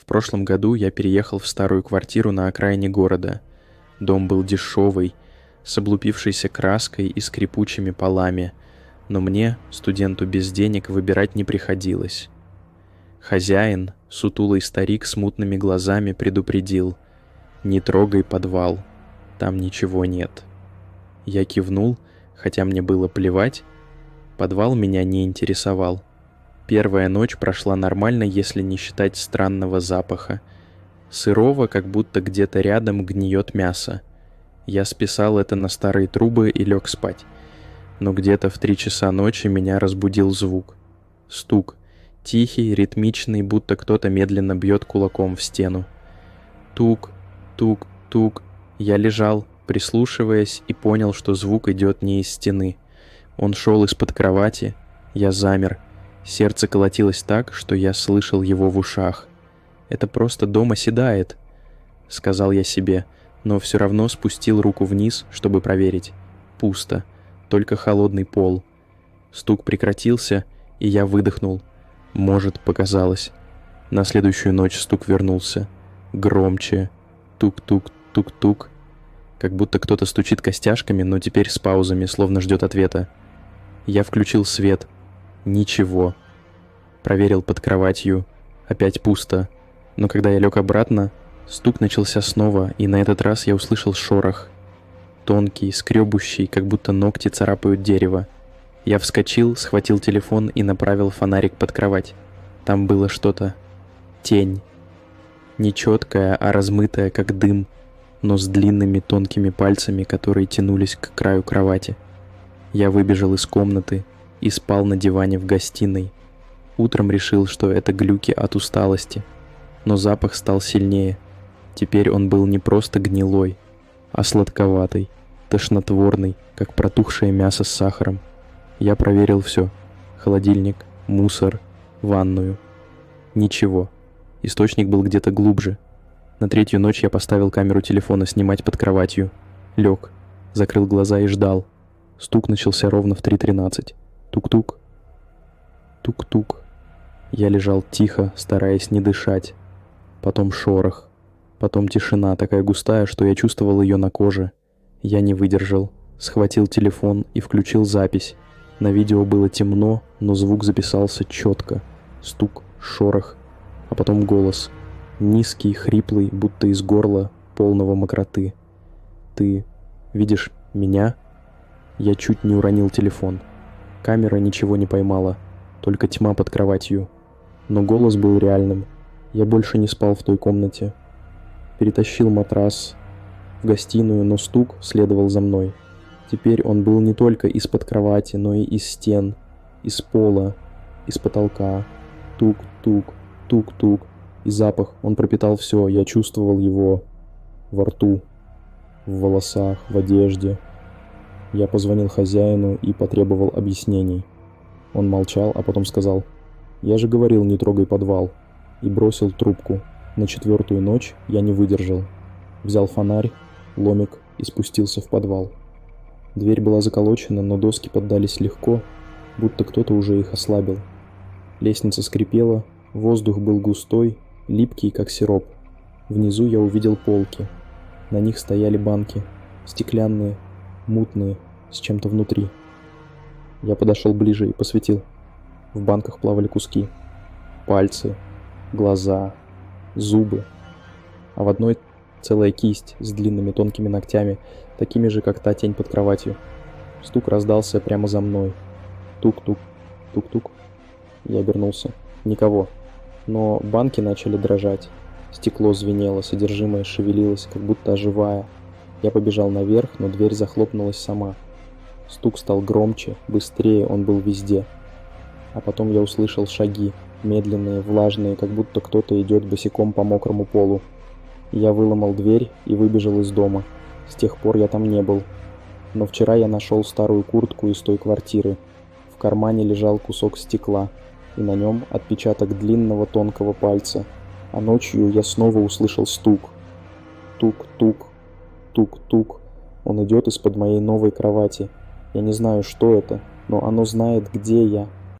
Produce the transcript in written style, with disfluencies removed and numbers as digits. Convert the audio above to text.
В прошлом году я переехал в старую квартиру на окраине города. Дом был дешевый, с облупившейся краской и скрипучими полами, но мне, студенту без денег, выбирать не приходилось. Хозяин, сутулый старик с мутными глазами, предупредил: «Не трогай подвал, там ничего нет». Я кивнул, хотя мне было плевать. Подвал меня не интересовал. Первая ночь прошла нормально, если не считать странного запаха. Сырого, как будто где-то рядом гниет мясо. Я списал это на старые трубы и лег спать. Но где-то в 3 часа ночи меня разбудил звук. Стук. Тихий, ритмичный, будто кто-то медленно бьет кулаком в стену. Тук, тук, тук. Я лежал, прислушиваясь, и понял, что звук идет не из стены. Он шел из-под кровати. Я замер. Сердце колотилось так, что я слышал его в ушах. «Это просто дом оседает», — сказал я себе, но все равно спустил руку вниз, чтобы проверить. Пусто, только холодный пол. Стук прекратился, и я выдохнул. Может, показалось. На следующую ночь стук вернулся. Громче. Тук-тук, тук-тук. Как будто кто-то стучит костяшками, но теперь с паузами, словно ждет ответа. Я включил свет. Ничего. Проверил под кроватью. Опять пусто. Но когда я лег обратно, стук начался снова, и на этот раз я услышал шорох. Тонкий, скребущий, как будто ногти царапают дерево. Я вскочил, схватил телефон и направил фонарик под кровать. Там было что-то. Тень. Не четкая, а размытая, как дым, но с длинными тонкими пальцами, которые тянулись к краю кровати. Я выбежал из комнаты и спал на диване в гостиной. Утром решил, что это глюки от усталости, но запах стал сильнее. Теперь он был не просто гнилой, а сладковатый, тошнотворный, как протухшее мясо с сахаром. Я проверил все: холодильник, мусор, ванную. Ничего. Источник был где-то глубже. На 3-ю ночь я поставил камеру телефона снимать под кроватью. Лег, закрыл глаза и ждал. Стук начался ровно в 3:13. Тук-тук. Тук-тук. Я лежал тихо, стараясь не дышать. Потом шорох. Потом тишина, такая густая, что я чувствовал ее на коже. Я не выдержал. Схватил телефон и включил запись. На видео было темно, но звук записался четко. Стук, шорох, а потом голос. Низкий, хриплый, будто из горла, полного мокроты. «Ты видишь меня?» Я чуть не уронил телефон. Камера ничего не поймала, только тьма под кроватью. Но голос был реальным. Я больше не спал в той комнате. Перетащил матрас в гостиную, но стук следовал за мной. Теперь он был не только из-под кровати, но и из стен, из пола, из потолка. Тук-тук, тук-тук. И запах, он пропитал все. Я чувствовал его во рту, в волосах, в одежде. Я позвонил хозяину и потребовал объяснений. Он молчал, а потом сказал: «Я же говорил, не трогай подвал», и бросил трубку. На 4-ю ночь я не выдержал. Взял фонарь, ломик и спустился в подвал. Дверь была заколочена, но доски поддались легко, будто кто-то уже их ослабил. Лестница скрипела, воздух был густой, липкий, как сироп. Внизу я увидел полки. На них стояли банки, стеклянные, мутные, с чем-то внутри. Я подошел ближе и посветил. В банках плавали куски. Пальцы, глаза, зубы. А в одной целая кисть с длинными тонкими ногтями, такими же, как та тень под кроватью. Стук раздался прямо за мной. Тук-тук, тук-тук. Я обернулся. Никого. Но банки начали дрожать. Стекло звенело, содержимое шевелилось, как будто оживая. Я побежал наверх, но дверь захлопнулась сама. Стук стал громче, быстрее, он был везде. А потом я услышал шаги, медленные, влажные, как будто кто-то идет босиком по мокрому полу. Я выломал дверь и выбежал из дома. С тех пор я там не был. Но вчера я нашел старую куртку из той квартиры. В кармане лежал кусок стекла, и на нем отпечаток длинного тонкого пальца. А ночью я снова услышал стук. Тук-тук, тук-тук. Он идет из-под моей новой кровати. Я не знаю, что это, но оно знает, где я.